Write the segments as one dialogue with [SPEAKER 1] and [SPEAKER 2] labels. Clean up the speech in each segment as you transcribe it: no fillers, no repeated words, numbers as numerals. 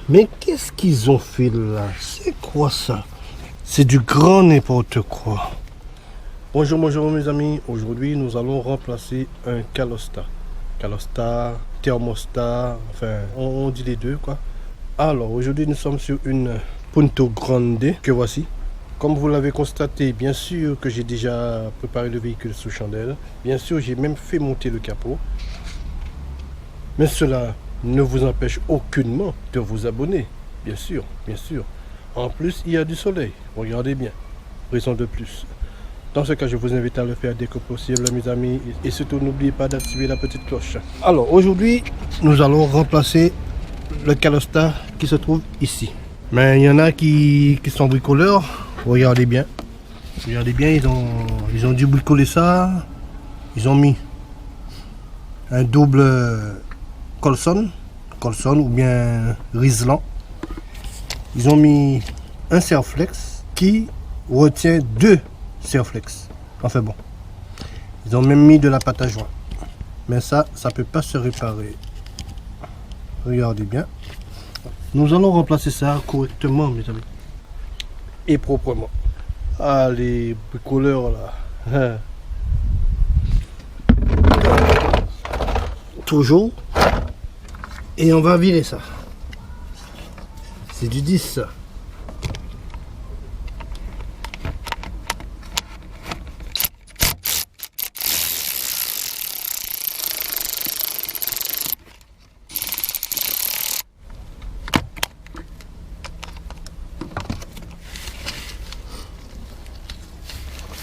[SPEAKER 1] Mais qu'est-ce qu'ils ont fait là? C'est quoi ça? C'est du grand n'importe quoi. Bonjour mes amis. Aujourd'hui nous allons remplacer un Calosta. Calosta, thermostat, enfin on dit les deux quoi. Alors aujourd'hui nous sommes sur une Punto Grande que voici. Comme vous l'avez constaté, bien sûr que j'ai déjà préparé le véhicule sous chandelle. Bien sûr j'ai même fait monter le capot. Mais cela ne vous empêche aucunement de vous abonner. Bien sûr, bien sûr. En plus, il y a du soleil. Regardez bien. Raison de plus. Dans ce cas, je vous invite à le faire dès que possible, mes amis. Et surtout, n'oubliez pas d'activer la petite cloche. Alors, aujourd'hui, nous allons remplacer le Calosta qui se trouve ici. Mais il y en a qui sont bricoleurs. Regardez bien. Regardez bien, ils ont dû bricoler ça. Ils ont mis un double Colson ou bien Rislan. Ils ont mis un Serflex qui retient deux Serflex. Enfin bon. Ils ont même mis de la pâte à joint. Mais ça peut pas se réparer. Regardez bien. Nous allons remplacer ça correctement, mes amis. Et proprement. Ah, les bricoleurs là. Toujours. Et on va virer ça. C'est du 10 ça.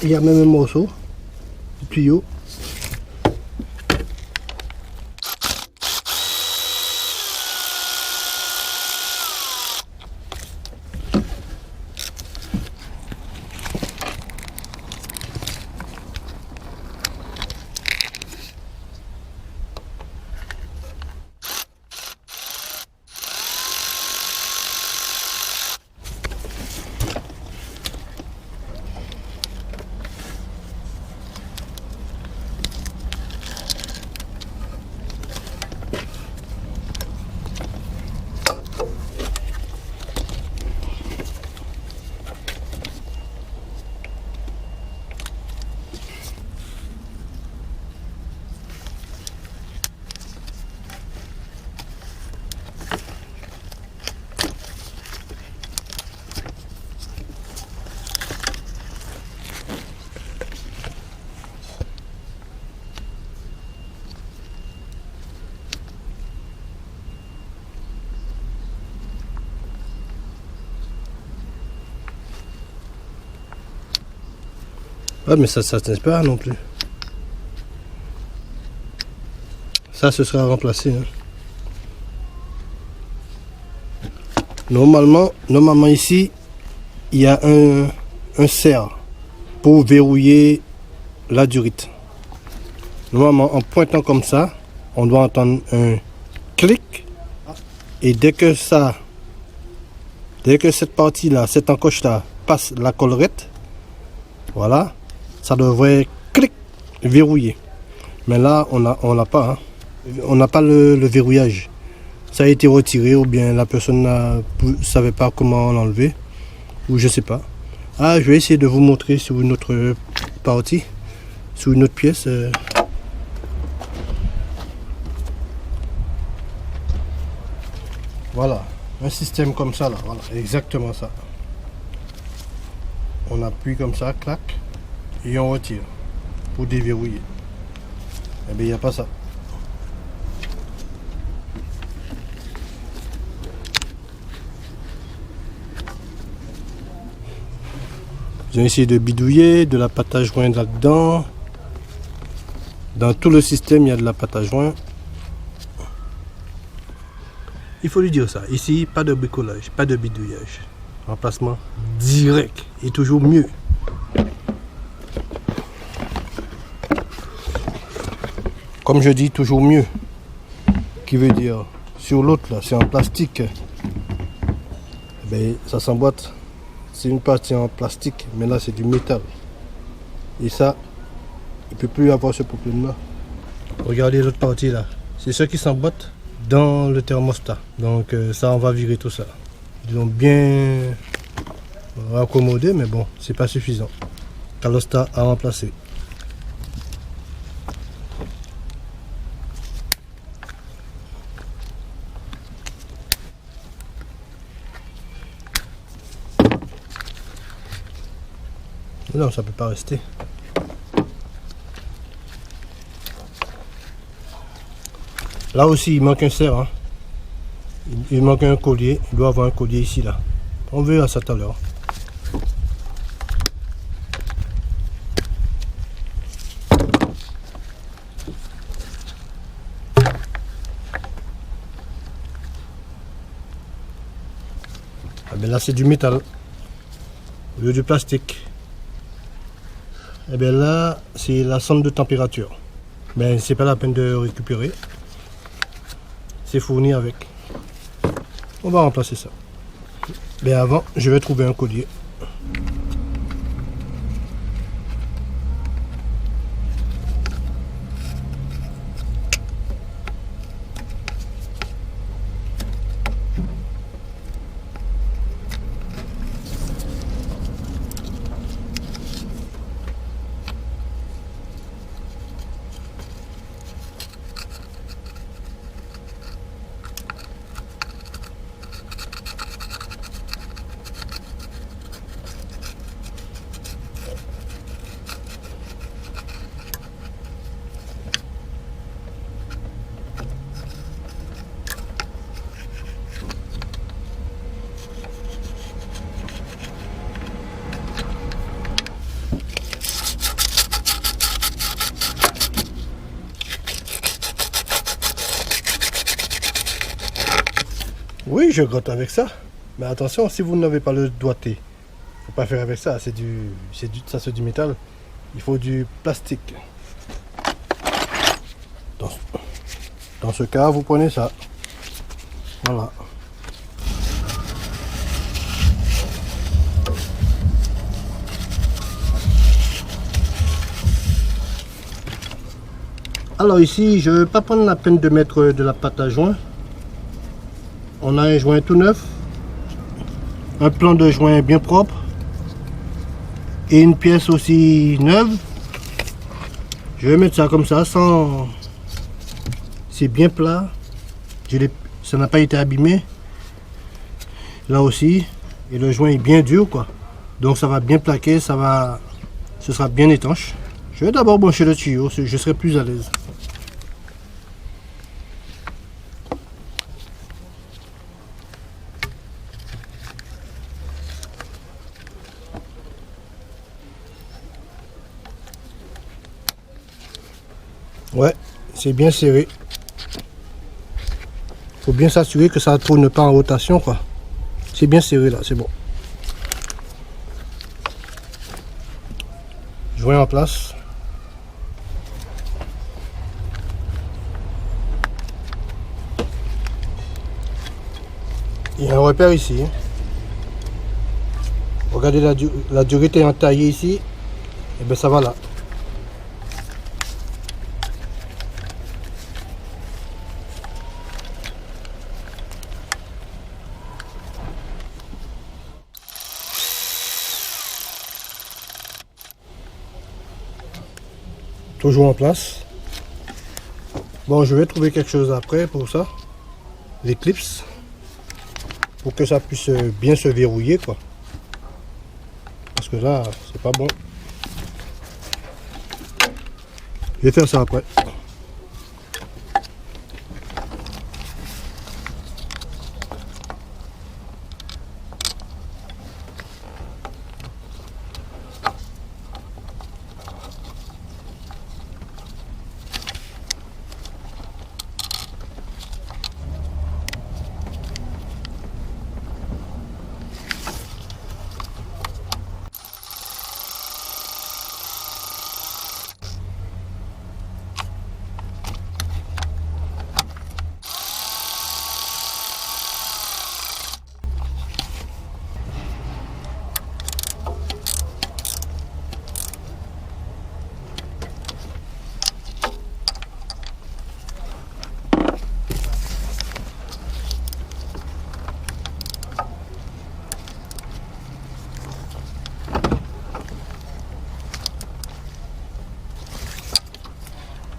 [SPEAKER 1] Il y a même un morceau de tuyau. Ah mais ça ne tient pas non plus. Ça ce sera remplacé. Hein. Normalement ici, il y a un serre pour verrouiller la durite. Normalement en pointant comme ça, on doit entendre un clic. Et dès que cette partie là, cette encoche là passe la collerette, voilà. Ça devrait clic verrouiller. Mais là, on l'a pas. Hein. On n'a pas le verrouillage. Ça a été retiré ou bien la personne ne savait pas comment l'enlever. Ou je sais pas. Ah, je vais essayer de vous montrer sur une autre partie. Sur une autre pièce. Voilà. Un système comme ça là. Voilà. Exactement ça. On appuie comme ça, clac. Et on retire pour déverrouiller. Eh bien, il n'y a pas ça. J'ai essayé de bidouiller, de la pâte à joint là-dedans. Dans tout le système, il y a de la pâte à joint. Il faut lui dire ça. Ici, pas de bricolage, pas de bidouillage. Remplacement direct et toujours mieux. Comme je dis, toujours mieux. Qui veut dire, sur l'autre là, c'est en plastique. Ben, ça s'emboîte. C'est une partie en plastique, mais là c'est du métal. Et ça, il ne peut plus avoir ce problème là. Regardez l'autre partie là. C'est ce qui s'emboîte dans le thermostat. Donc ça, on va virer tout ça. Ils l'ont bien raccommodé, mais bon, c'est pas suffisant. Calostat à remplacer. Non, ça peut pas rester. Là aussi, il manque un serre. Hein. Il manque un collier. Il doit avoir un collier ici, là. On verra ça tout à l'heure. Ah ben là, c'est du métal. Au lieu du plastique. Et bien là, c'est la sonde de température. Mais c'est pas la peine de récupérer. C'est fourni avec. On va remplacer ça. Mais avant, je vais trouver un collier. Oui, je grotte avec ça. Mais attention, si vous n'avez pas le doigté, faut pas faire avec ça. Ça c'est du métal. Il faut du plastique. Dans ce cas, vous prenez ça. Voilà. Alors ici, je ne vais pas prendre la peine de mettre de la pâte à joint. On a un joint tout neuf, un plan de joint bien propre et une pièce aussi neuve. Je vais mettre ça comme ça, sans... C'est bien plat. Ça n'a pas été abîmé. Là aussi. Et le joint est bien dur, quoi. Donc ça va bien plaquer, ce sera bien étanche. Je vais d'abord brancher le tuyau, je serai plus à l'aise. Ouais, c'est bien serré. Faut bien s'assurer que ça ne tourne pas en rotation, quoi. C'est bien serré là, c'est bon. Joint en place. Il y a un repère ici. Regardez la durée est entaillée ici. Et bien ça va là. Toujours en place. Bon, je vais trouver quelque chose après pour ça. Les clips. Pour que ça puisse bien se verrouiller, quoi. Parce que là, c'est pas bon. Je vais faire ça après.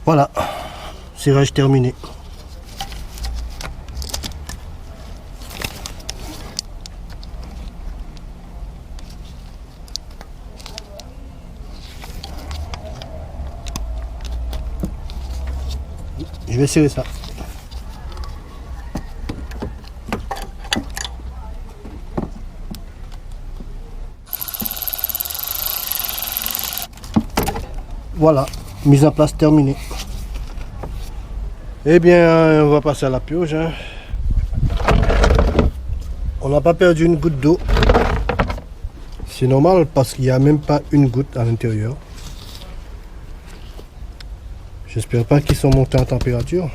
[SPEAKER 1] Voilà, cirage terminé. Je vais serrer ça. Voilà, mise en place terminée. Eh bien, on va passer à la purge. Hein. On n'a pas perdu une goutte d'eau. C'est normal parce qu'il n'y a même pas une goutte à l'intérieur. J'espère pas qu'ils sont montés en température.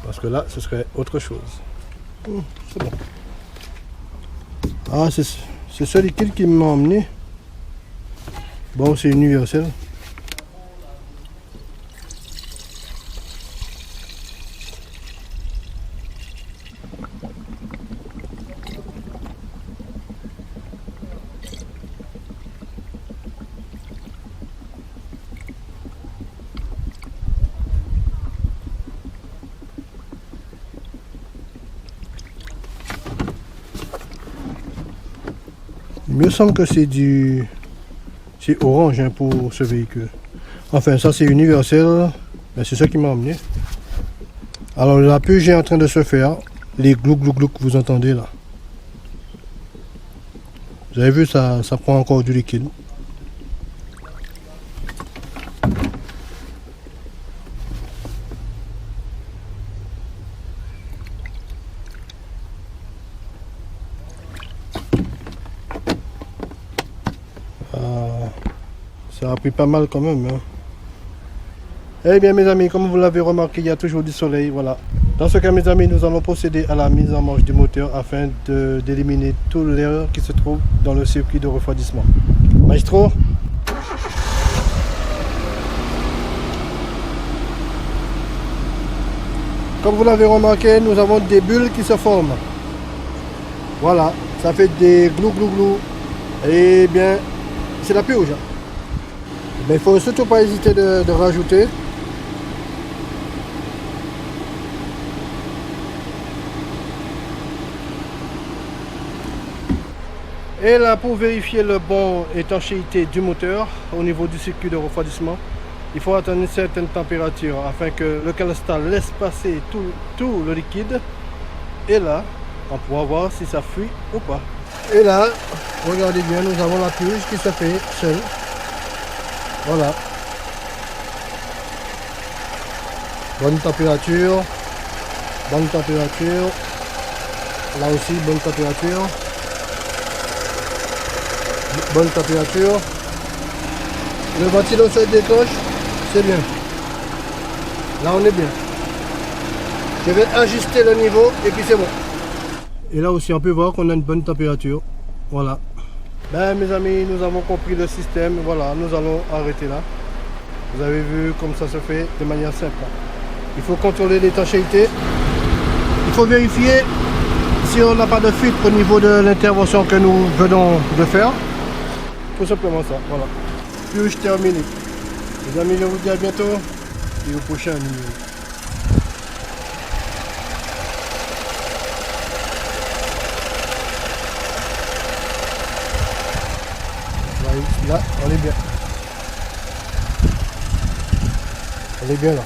[SPEAKER 1] Parce que là, ce serait autre chose. C'est bon. Ah, c'est ce liquide qui m'a emmené. Bon, c'est universel. Il me semble que c'est orange hein, pour ce véhicule. Enfin, ça c'est universel. Mais c'est ça qui m'a emmené. Alors la purge est en train de se faire. Les glou glou glou que vous entendez là. Vous avez vu, ça prend encore du liquide. Ça a pris pas mal quand même. Hein. Eh bien mes amis, comme vous l'avez remarqué, il y a toujours du soleil. Voilà. Dans ce cas mes amis, nous allons procéder à la mise en marche du moteur afin d'éliminer tout l'air qui se trouve dans le circuit de refroidissement. Maestro. Comme vous l'avez remarqué, nous avons des bulles qui se forment. Voilà, ça fait des glou glou glou. Eh bien, c'est la purge. Mais il ne faut surtout pas hésiter de rajouter. Et là, pour vérifier le bon étanchéité du moteur au niveau du circuit de refroidissement, il faut atteindre une certaine température afin que le calostat laisse passer tout le liquide. Et là, on pourra voir si ça fuit ou pas. Et là, regardez bien, nous avons la purge qui se fait seule. Voilà. Bonne température. Bonne température. Là aussi, bonne température. Bonne température. Le ventilo se déclenche. C'est bien. Là, on est bien. Je vais ajuster le niveau et puis c'est bon. Et là aussi, on peut voir qu'on a une bonne température. Voilà. Ben mes amis, nous avons compris le système, voilà, nous allons arrêter là. Vous avez vu comme ça se fait de manière simple. Il faut contrôler l'étanchéité. Il faut vérifier si on n'a pas de fuite au niveau de l'intervention que nous venons de faire. Tout simplement ça, voilà. Purge terminée. Les amis, je vous dis à bientôt et au prochain numéro. Là, on est bien. On est bien là.